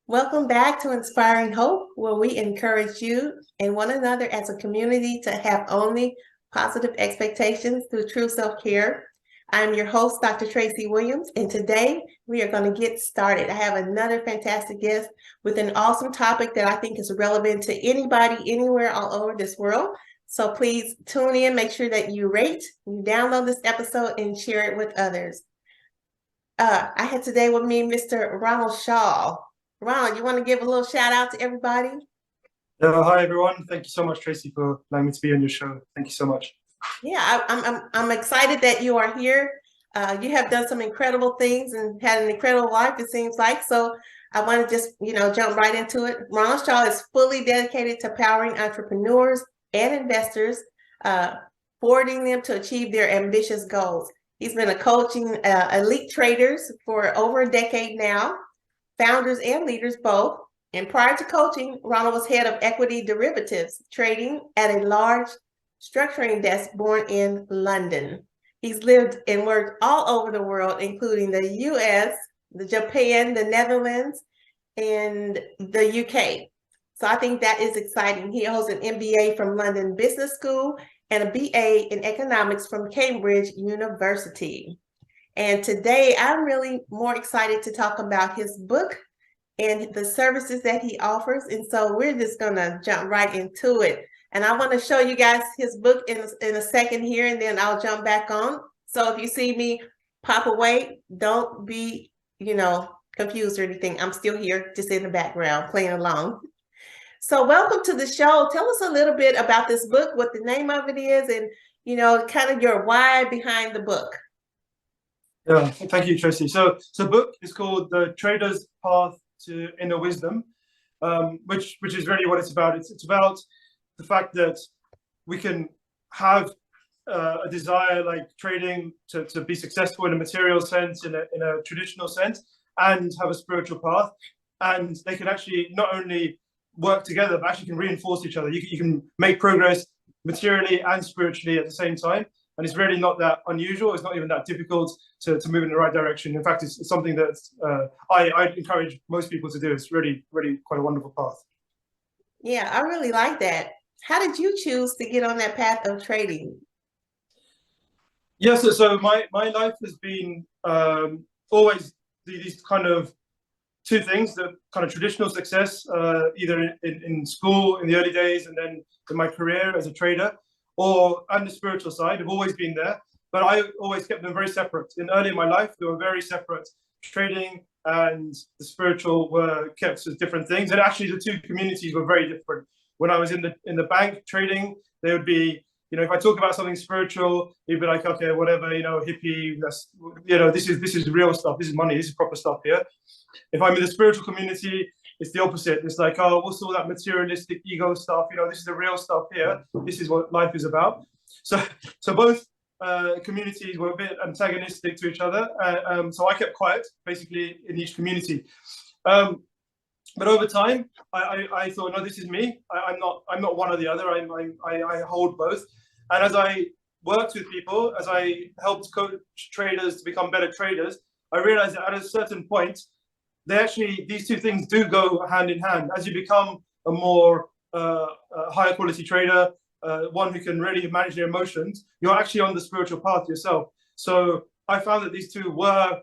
Welcome back to Inspiring Hope, where we encourage you and one another as a community to have only positive expectations through true self-care. I'm your host, Dr. Tracy Williams, and today we are going to get started. I have another fantastic guest with an awesome topic that I think is relevant to anybody, anywhere, all over this world. So please tune in, make sure that you rate, you download this episode, and share it with others. I had today with me Mr. Ronal Shah. Ron, you want to give a little shout out to everybody? Hi everyone. Thank you so much, Tracy, for allowing me to be on your show. Thank you so much. Yeah, I'm excited that you are here. You have done some incredible things and had an incredible life, it seems like. So I want to just, jump right into it. Ronal Shah is fully dedicated to powering entrepreneurs and investors, forwarding them to achieve their ambitious goals. He's been coaching elite traders for over a decade now, founders and leaders both. And prior to coaching, Ronald was head of equity derivatives trading at a large structuring desk born in London. He's lived and worked all over the world, including the US, the Japan, the Netherlands, and the UK. So I think that is exciting. He holds an MBA from London Business School and a BA in economics from Cambridge University. And today I'm really more excited to talk about his book and the services that he offers. And so we're just gonna jump right into it. And I want to show you guys his book in a second here, and then I'll jump back on. So if you see me pop away, don't be, confused or anything. I'm still here, just in the background, playing along. So welcome to the show. Tell us a little bit about this book, what the name of it is, and, kind of your why behind the book. Yeah, thank you, Tracy. So the book is called The Trader's Path to Inner Wisdom, which is really what it's about. It's about the fact that we can have a desire like trading to be successful in a material sense, in a traditional sense, and have a spiritual path. And they can actually not only work together, but actually can reinforce each other. You can make progress materially and spiritually at the same time. And it's really not that unusual. It's not even that difficult to move in the right direction. In fact, it's something that I encourage most people to do. It's really, really quite a wonderful path. Yeah, I really like that. How did you choose to get on that path of trading? Yes, so my life has been always these kind of two things: the kind of traditional success, either in school in the early days, and then in my career as a trader, and the spiritual side have always been there. But I always kept them very separate. Early in my life, they were very separate. Trading and the spiritual were kept as different things, and actually the two communities were very different. When I was in the bank trading, they would be, if I talk about something spiritual, you'd be like, okay, whatever, hippie, that's, this is real stuff, this is money, this is proper stuff here. If I'm in the spiritual community, it's the opposite. It's like, oh, what's all that materialistic ego stuff? This is the real stuff here. This is what life is about. So both communities were a bit antagonistic to each other. So I kept quiet, basically, in each community. But over time, I thought, no, this is me. I'm not one or the other. I hold both. And as I worked with people, as I helped coach traders to become better traders, I realized that at a certain point, these two things do go hand in hand. As you become a more higher quality trader, one who can really manage their emotions, you're actually on the spiritual path yourself. So I found that these two were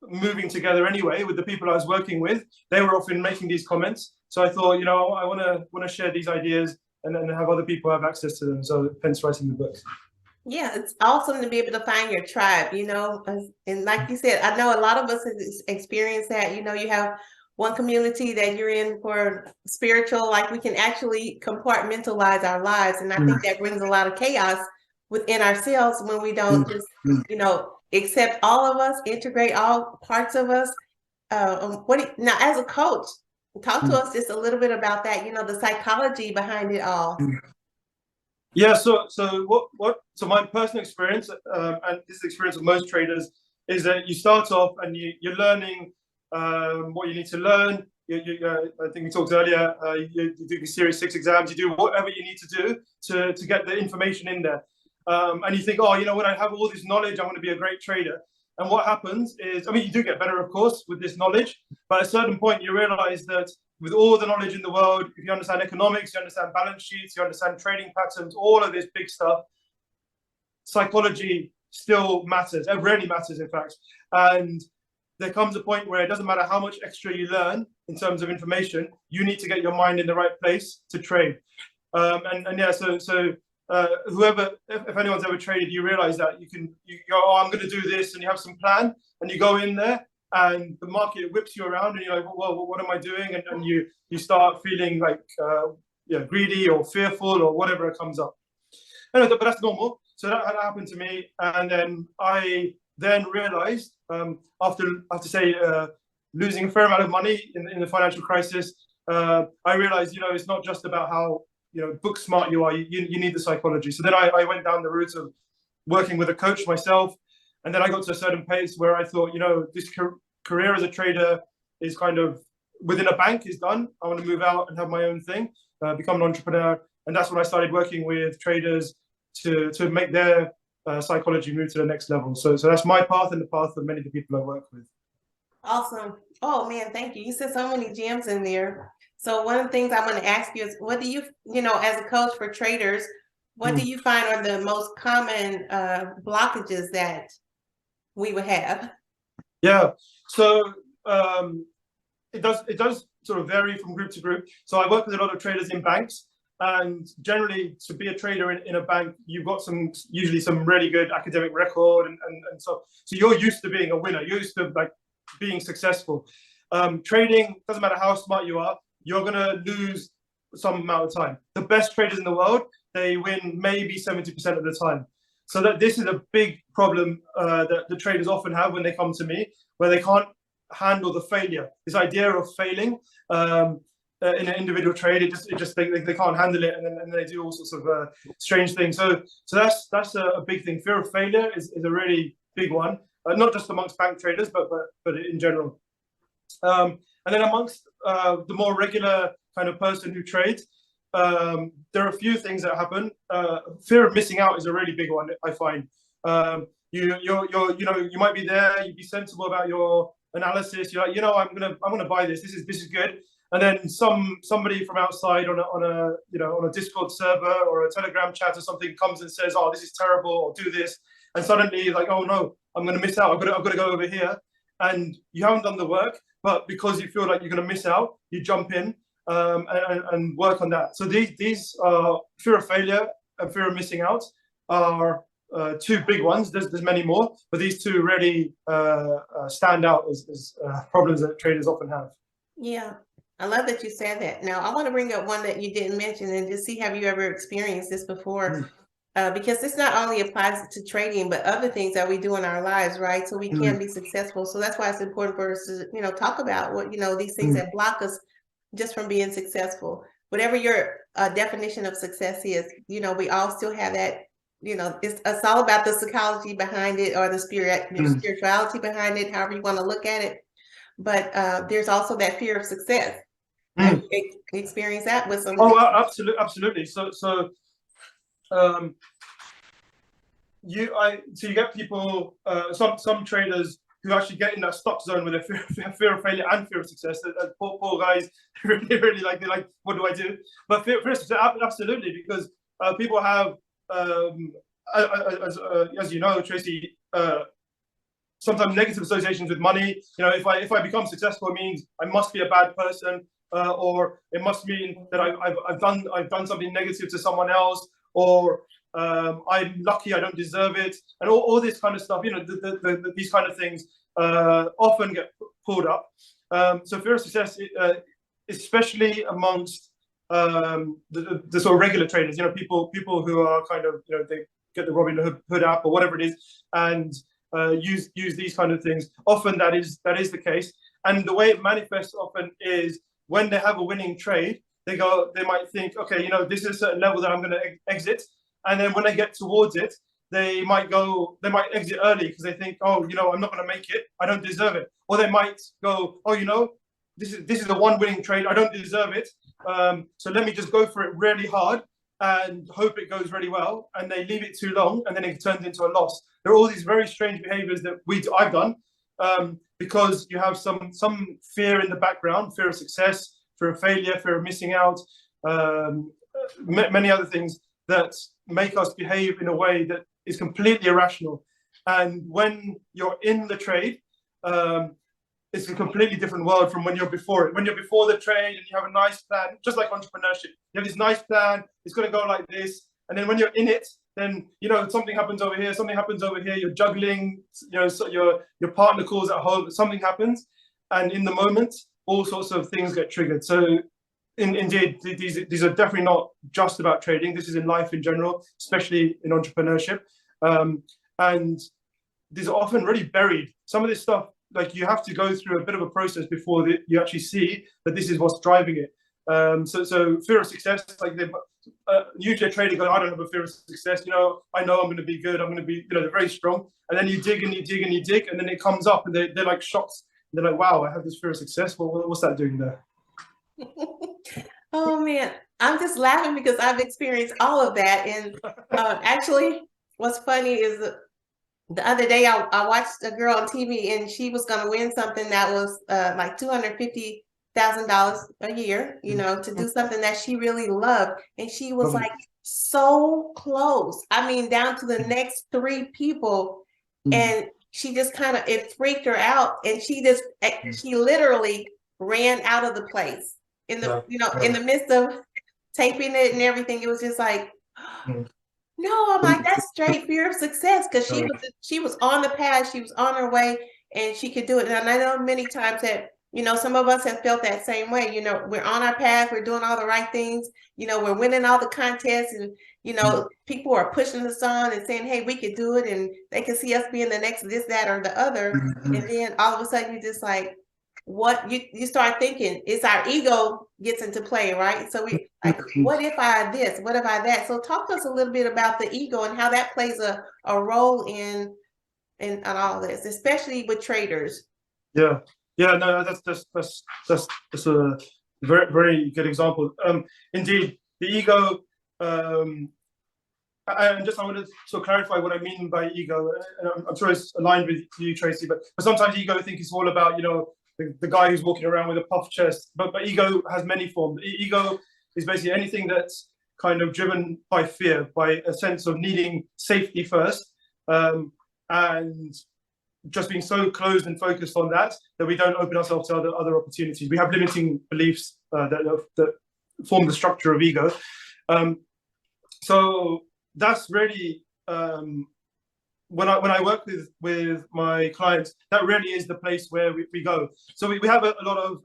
moving together anyway. With the people I was working with, they were often making these comments. So I thought, I want to share these ideas and then have other people have access to them. So hence writing the book. Yeah, it's awesome to be able to find your tribe, and like you said, I know a lot of us have experienced that. You have one community that you're in for spiritual, like we can actually compartmentalize our lives. And I think that brings a lot of chaos within ourselves when we don't just, accept all of us, integrate all parts of us. Now, as a coach, talk to us just a little bit about that, the psychology behind it all. Yeah, so my personal experience, and this is the experience of most traders, is that you start off and you're learning what you need to learn. I think we talked earlier, you do Series 6 exams, you do whatever you need to do to get the information in there. And you think, when I have all this knowledge, I'm going to be a great trader. And what happens is, I mean, you do get better, of course, with this knowledge, but at a certain point, you realize that with all the knowledge in the world, if you understand economics, you understand balance sheets, you understand trading patterns, all of this big stuff, psychology still matters. It really matters, in fact. And there comes a point where it doesn't matter how much extra you learn in terms of information, you need to get your mind in the right place to trade. And yeah, so whoever, if anyone's ever traded, you realize that you go, oh, I'm going to do this, and you have some plan, and you go in there, and the market whips you around, and you're like, well, what am I doing? And you start feeling like greedy or fearful or whatever it comes up. Anyway, but that's normal. So that happened to me, and then I realized after say losing a fair amount of money in the financial crisis, I realized it's not just about how book smart you are. You need the psychology. So then I went down the route of working with a coach myself, and then I got to a certain pace where I thought, this career as a trader is kind of within a bank is done. I want to move out and have my own thing, become an entrepreneur, and that's when I started working with traders to make their psychology move to the next level. So that's my path and the path of many of the people I work with. Awesome. Oh man, thank you. You said so many gems in there. So one of the things I want to ask you is, what do you, as a coach for traders, what do you find are the most common blockages that we would have? Yeah. So it does sort of vary from group to group. So I work with a lot of traders in banks, and generally to be a trader in a bank, you've got usually some really good academic record, and so you're used to being a winner. You're used to like being successful. Trading, doesn't matter how smart you are, you're going to lose some amount of time. The best traders in the world, they win maybe 70% of the time. So that this is a big problem that the traders often have when they come to me, where they can't handle the failure. This idea of failing in an individual trade, it just they can't handle it, and then they do all sorts of strange things. So that's a big thing. Fear of failure is a really big one, not just amongst bank traders, but in general. And then amongst the more regular kind of person who trades, there are a few things that happen. Fear of missing out is a really big one, I find. You might be there, you'd be sensible about your analysis. You're like, I'm gonna buy this. This is good. And then somebody from outside on a Discord server or a Telegram chat or something comes and says, oh, this is terrible, or do this, and suddenly you're like, oh no, I'm gonna miss out. I've got to go over here, and you haven't done the work, but because you feel like you're gonna miss out, you jump in and work on that. So these fear of failure and fear of missing out are two big ones. There's many more, but these two really stand out as problems that traders often have. Yeah, I love that you said that. Now, I want to bring up one that you didn't mention and just see, have you ever experienced this before? Because this not only applies to trading, but other things that we do in our lives, right? So we can be successful. So that's why it's important for us to, talk about what, these things that block us just from being successful. Whatever your definition of success is, we all still have that, it's all about the psychology behind it, or the spirituality behind it, however you want to look at it. But there's also that fear of success. You experience that with some. Oh, absolutely. So you get people, some traders who actually get in that stop zone with a fear of failure and fear of success. Poor guys, really like, they're like, what do I do? But fear of success, absolutely, because people have, as you know, Tracy, sometimes negative associations with money. If I become successful, it means I must be a bad person, or it must mean that I've done something negative to someone else, or I'm lucky, I don't deserve it, and all this kind of stuff. These kind of things often get pulled up. So fear of success, especially amongst the sort of regular traders, people who are kind of, they get the Robin Hood app or whatever it is, and use these kind of things. Often that is the case, and the way it manifests often is when they have a winning trade, they might think, okay, this is a certain level that I'm going to exit, and then when they get towards it, they might exit early because they think, oh, I'm not going to make it, I don't deserve it, or they might go, oh, this is a one winning trade, I don't deserve it, so let me just go for it really hard, and hope it goes really well, and they leave it too long, and then it turns into a loss. There are all these very strange behaviors that I've done, because you have some fear in the background, fear of success, fear of failure, fear of missing out, many other things that make us behave in a way that is completely irrational. And when you're in the trade, it's a completely different world from when you're before it. When you're before the trade and you have a nice plan, just like entrepreneurship, you have this nice plan, it's going to go like this. And then when you're in it, then, you know, something happens over here, something happens over here, you're juggling, you know, so your partner calls at home, something happens. And in the moment, all sorts of things get triggered. So indeed, these are definitely not just about trading. This is in life in general, especially in entrepreneurship. And these are often really buried. Some of this stuff, like, you have to go through a bit of a process before you actually see that this is what's driving it. So fear of success, like usually a trader goes, I don't have a fear of success. You know I'm going to be good. I'm going to be, you know, they're very strong. And then you dig and you dig and you dig, and then it comes up, and they're like shocked. They're like, wow, I have this fear of success. Well, what's that doing there? Oh man, I'm just laughing because I've experienced all of that. And actually, what's funny is the other day I watched a girl on TV, and she was going to win something that was like $250,000 a year, you know, to do something that she really loved. And she was like so close. I mean, down to the next 3 people. And she just kind of, it freaked her out. And she literally ran out of the place in the, you know, in the midst of taping it and everything. It was just like, no, I'm like, that's straight fear of success, because she was on the path, she was on her way, and she could do it. And I know many times that, you know, some of us have felt that same way. You know, we're on our path, we're doing all the right things, you know, we're winning all the contests, and, you know, people are pushing us on and saying, hey, we could do it, and they can see us being the next this, that, or the other. And then all of a sudden, you just like, what you start thinking, it's our ego gets into play, right? So we like, what if I this, what if I that? So talk to us a little bit about the ego and how that plays a role in all this, especially with traders. No, that's a very, very good example. Indeed, the ego, and just, I want to sort of clarify what I mean by ego, and I'm sure it's aligned with you, Tracy, but sometimes ego, I think, is all about, you know, the guy who's walking around with a puff chest, but ego has many forms. Ego is basically anything that's kind of driven by fear, by a sense of needing safety first, and just being so closed and focused on that we don't open ourselves to other opportunities. We have limiting beliefs that form the structure of ego. So that's really, when I work with my clients, that really is the place where we go. So we have a lot of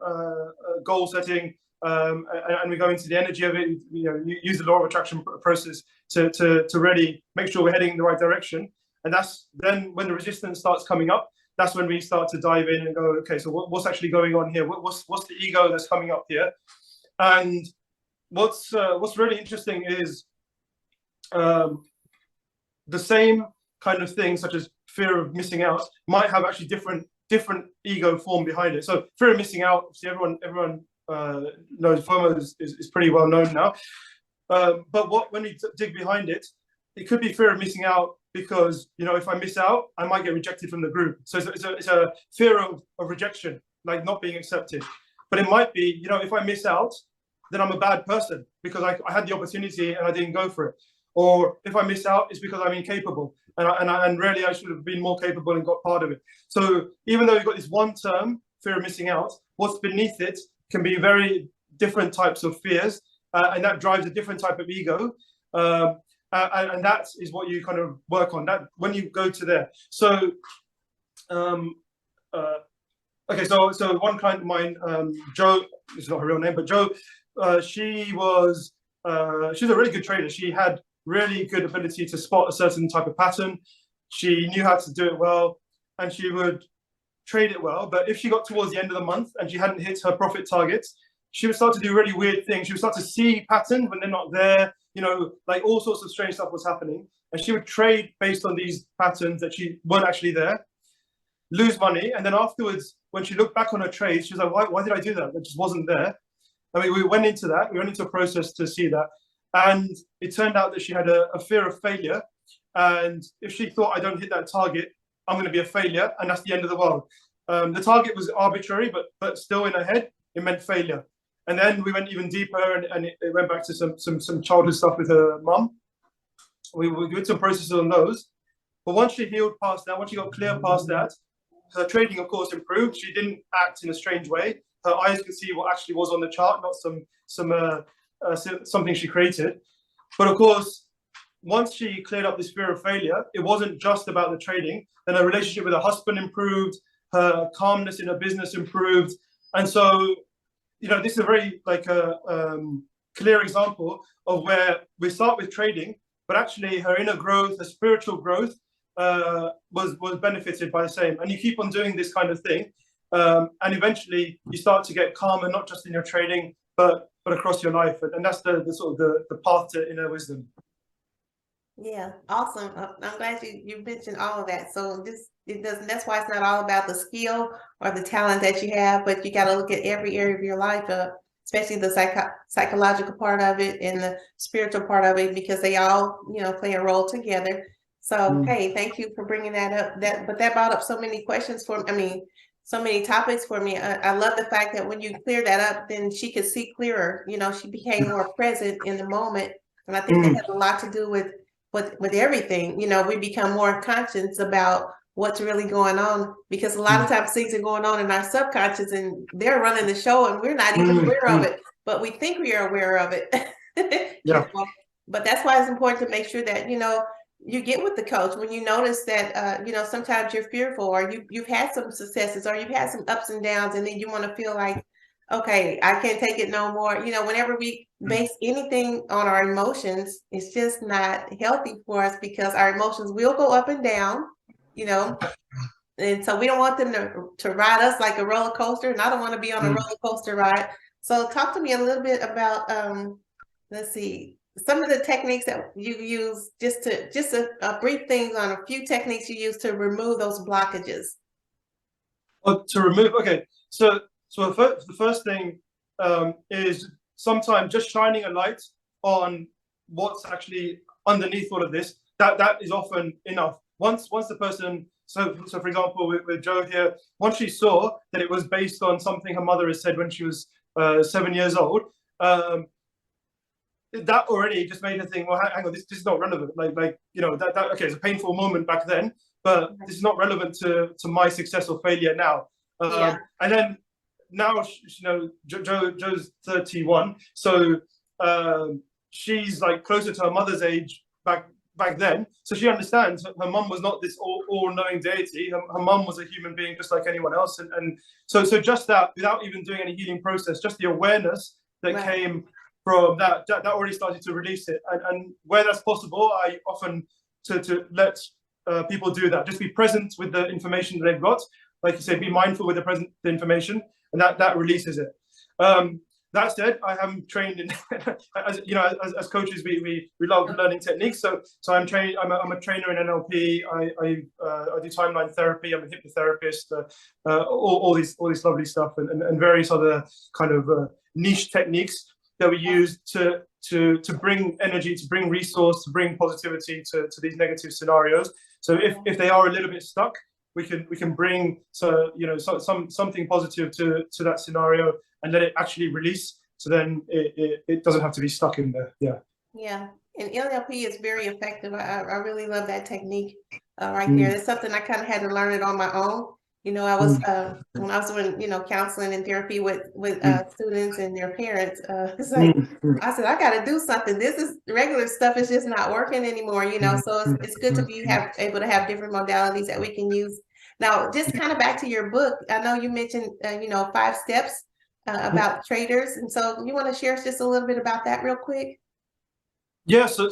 goal setting, and we go into the energy of it. You know, use the law of attraction process to really make sure we're heading in the right direction. And that's then when the resistance starts coming up, that's when we start to dive in and go, okay, so what's actually going on here? What's the ego that's coming up here? And what's really interesting is the same kind of thing, such as fear of missing out, might have actually different ego form behind it. So fear of missing out, obviously everyone knows FOMO is pretty well known now. But when we dig behind it, it could be fear of missing out because, you know, if I miss out, I might get rejected from the group. So it's a fear of rejection, like not being accepted. But it might be, you know, if I miss out, then I'm a bad person because I had the opportunity and I didn't go for it. Or if I miss out, it's because I'm incapable, and really I should have been more capable and got part of it. So even though you've got this one term, fear of missing out, what's beneath it can be very different types of fears, and that drives a different type of ego. And that is what you kind of work on, that when you go to there. So okay, so one client of mine, Jo, it's not her real name, but Jo, she's a really good trader. She had really good ability to spot a certain type of pattern. She knew how to do it well, and she would trade it well. But if she got towards the end of the month and she hadn't hit her profit targets, she would start to do really weird things. She would start to see patterns when they're not there. You know, like all sorts of strange stuff was happening, and she would trade based on these patterns that she weren't actually there, lose money, and then afterwards, when she looked back on her trades, she was like, why did I do that? That just wasn't there. I mean, we went into a process to see that. And it turned out that she had a fear of failure. And if she thought, I don't hit that target, I'm going to be a failure, and that's the end of the world. The target was arbitrary, but still in her head, it meant failure. And then we went even deeper, and it went back to some childhood stuff with her mum. We did some processes on those. But once she healed past that, once she got clear past that, her trading, of course, improved. She didn't act in a strange way. Her eyes could see what actually was on the chart, not something she created. But of course, once she cleared up this fear of failure, it wasn't just about the trading. Then her relationship with her husband improved, her calmness in her business improved. And so, this is a very clear example of where we start with trading, but actually her inner growth, her spiritual growth was benefited by the same. And you keep on doing this kind of thing. And eventually you start to get calmer, not just in your trading, but across your life. And that's the sort of the path to inner wisdom. Yeah, awesome. I'm glad you mentioned all of that. So that's why it's not all about the skill or the talent that you have, but you got to look at every area of your life, especially the psychological part of it and the spiritual part of it, because they all, play a role together. So, hey, thank you for bringing that up. But that brought up so many questions so many topics for me. I love the fact that when you clear that up, then she could see clearer. She became more present in the moment. And I think that has a lot to do with everything. We become more conscious about what's really going on, because a lot of times things are going on in our subconscious and they're running the show and we're not even aware of it, but we think we are aware of it. Yeah. But that's why it's important to make sure that, you get with the coach when you notice that, sometimes you're fearful, or you've had some successes, or you've had some ups and downs, and then you want to feel like, okay, I can't take it no more. Whenever we base anything on our emotions, it's just not healthy for us, because our emotions will go up and down, and so we don't want them to ride us like a roller coaster, and I don't want to be on a roller coaster ride. So talk to me a little bit about, let's see, some of the techniques that you use, just a brief things on a few techniques you use to remove those blockages. Well, to remove, okay. So the first thing is sometimes just shining a light on what's actually underneath all of this. That is often enough. Once the person, so for example, with Jo here, once she saw that it was based on something her mother has said when she was 7 years old, that already just made her think, well, hang on, this is not relevant. That okay, it's a painful moment back then, but this is not relevant to my success or failure now. And then now, Jo's 31, so she's like closer to her mother's age back then, so she understands her mum was not this all-knowing deity. Her mum was a human being just like anyone else, and so just that, without even doing any healing process, just the awareness that came from that already started to release it. And where that's possible, I often to let people do that. Just be present with the information that they've got. Like you say, be mindful with the information, and that releases it. That said, I haven't trained in, as coaches, we love learning techniques. So I'm trained. I'm a trainer in NLP. I do timeline therapy. I'm a hypnotherapist. All these lovely stuff, and various other kind of niche techniques that we use to bring energy, to bring resource, to bring positivity to these negative scenarios. So if they are a little bit stuck, we can bring something positive to that scenario and let it actually release. So then it doesn't have to be stuck in there. Yeah, and NLP is very effective. I really love that technique right there. It's something I kind of had to learn it on my own. I was when I was doing counseling and therapy with students and their parents. It's like I said, I got to do something. This is regular stuff is just not working anymore. So it's good to be able to have different modalities that we can use. Now, just kind of back to your book. I know you mentioned 5 steps about traders, and so you want to share just a little bit about that real quick? Yeah. So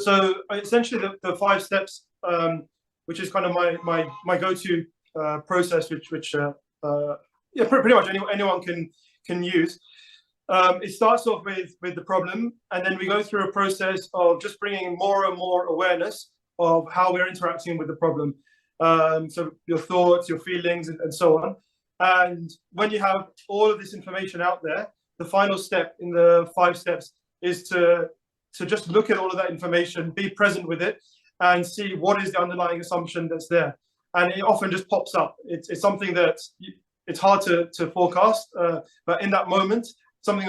essentially the 5 steps, which is kind of my go-to process, which pretty much anyone can use. It starts off with the problem, and then we go through a process of just bringing more and more awareness of how we're interacting with the problem. So your thoughts, your feelings, and so on. And when you have all of this information out there, the final step in the 5 steps is to to just look at all of that information, be present with it, and see what is the underlying assumption that's there. And it often just pops up. It's something that it's hard to forecast, but in that moment, some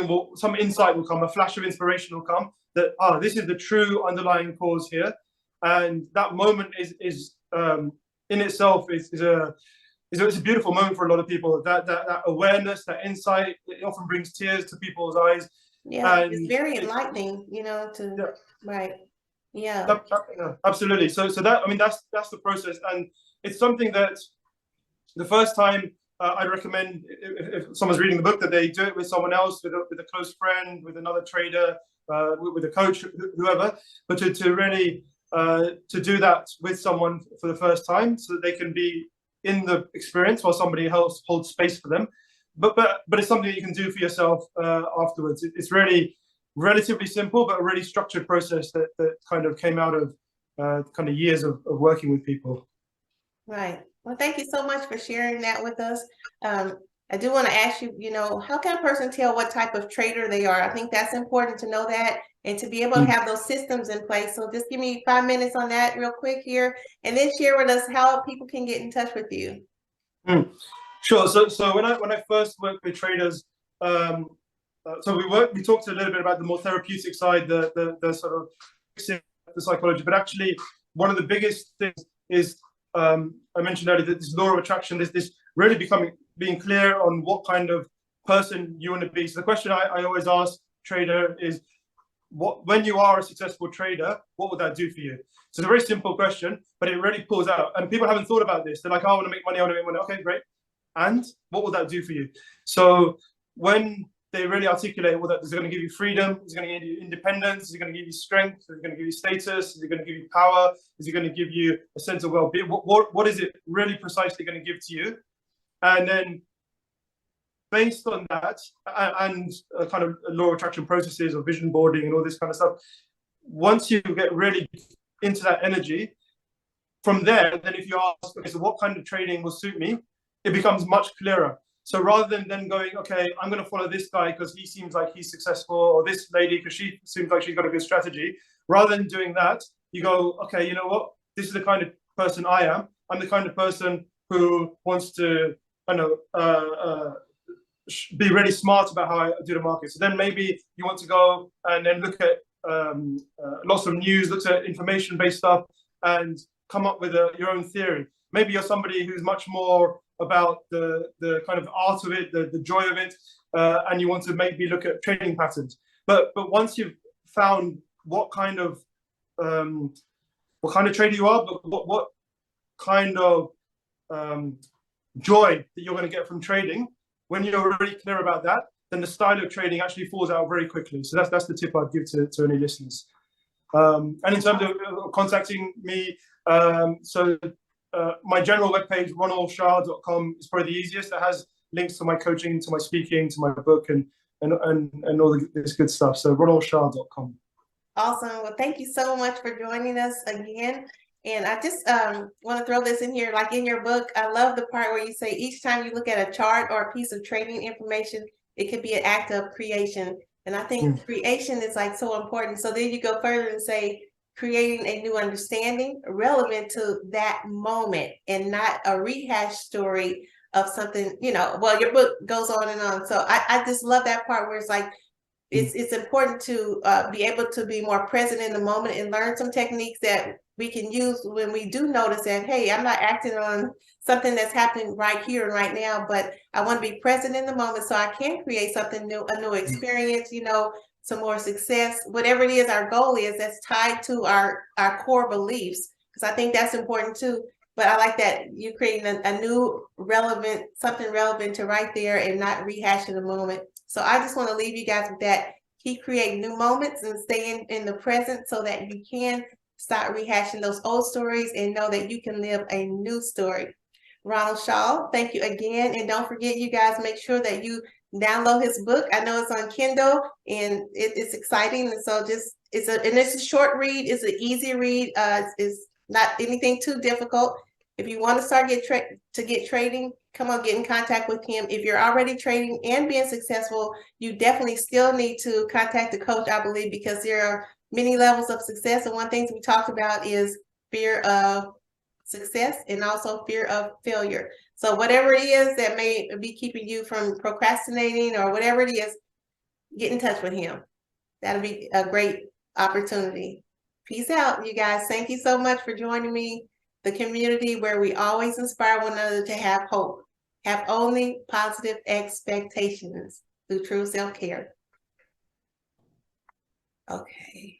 insight will come, a flash of inspiration will come that, this is the true underlying cause here. And that moment is in itself is a beautiful moment for a lot of people. That awareness, that insight, it often brings tears to people's eyes. Yeah, it's very enlightening, right. Yeah. Absolutely. So that, I mean, that's the process, and it's something that the first time I recommend, if someone's reading the book, that they do it with someone else, with a close friend, with another trader, with a coach, whoever, but to really to do that with someone for the first time, so that they can be in the experience while somebody else holds space for them. But it's something that you can do for yourself afterwards. It's really relatively simple, but a really structured process that kind of came out of kind of years of working with people. Right. Well, thank you so much for sharing that with us. I do want to ask you, how can a person tell what type of trader they are? I think that's important to know that, and to be able to have those systems in place. So just give me 5 minutes on that real quick here, and then share with us how people can get in touch with you. Sure. So when I first worked with traders, so we talked a little bit about the more therapeutic side, the sort of the psychology, but actually one of the biggest things is, I mentioned earlier, that this law of attraction, this really being clear on what kind of person you want to be. So the question I always ask trader is, when you are a successful trader, what would that do for you? So it's a very simple question, but it really pulls out, and people haven't thought about this. They're like, I want to make money, I want to make money. Okay, great. And what will that do for you? So when they really articulate, well, that is it going to give you freedom? Is it going to give you independence? Is it going to give you strength? Is it going to give you status? Is it going to give you power? Is it going to give you a sense of well-being? What is it really precisely going to give to you? And then based on that, and kind of law of attraction processes or vision boarding and all this kind of stuff, once you get really into that energy, from there, then if you ask, okay, so what kind of trading will suit me, it becomes much clearer. So rather than then going, okay, I'm going to follow this guy because he seems like he's successful, or this lady because she seems like she's got a good strategy, rather than doing that, you go, okay, you know what? This is the kind of person I am. I'm the kind of person who wants to, be really smart about how I do the market. So then maybe you want to go and then look at lots of news, look at information-based stuff, and come up with your own theory. Maybe you're somebody who's much more about the kind of art of it, the joy of it, and you want to maybe look at trading patterns. But once you've found what kind of trader you are, but what kind of joy that you're going to get from trading, when you're really clear about that, then the style of trading actually falls out very quickly. So that's the tip I'd give to any listeners. And in terms of contacting me, my general webpage, ronalshah.com, is probably the easiest. It has links to my coaching, to my speaking, to my book, and all this good stuff. So ronalshah.com. Awesome. Well, thank you so much for joining us again. And I just want to throw this in here, like in your book, I love the part where you say each time you look at a chart or a piece of trading information, it could be an act of creation. And I think creation is like so important. So then you go further and say, creating a new understanding relevant to that moment, and not a rehash story of something, well, your book goes on and on. So I just love that part where it's like, it's important to be able to be more present in the moment and learn some techniques that we can use when we do notice that, hey, I'm not acting on something that's happening right here and right now, but I want to be present in the moment so I can create something new, a new experience, some more success, whatever it is our goal is, that's tied to our core beliefs, because I think that's important too. But I like that you're creating a new something relevant to right there and not rehashing the moment. So I just want to leave you guys with that. Keep creating new moments and stay in the present so that you can stop rehashing those old stories and know that you can live a new story. Ronal Shah, thank you again. And don't forget, you guys, make sure that you download his book. I know it's on Kindle and it's exciting. And so it's a short read. It's an easy read. It's not anything too difficult. If you want to start get trading, come on, get in contact with him. If you're already trading and being successful, you definitely still need to contact the coach, I believe, because there are many levels of success. And one thing we talked about is fear of success and also fear of failure. So whatever it is that may be keeping you from procrastinating or whatever it is, get in touch with him. That'll be a great opportunity. Peace out, you guys. Thank you so much for joining me. The community where we always inspire one another to have hope. Have only positive expectations through true self-care. Okay.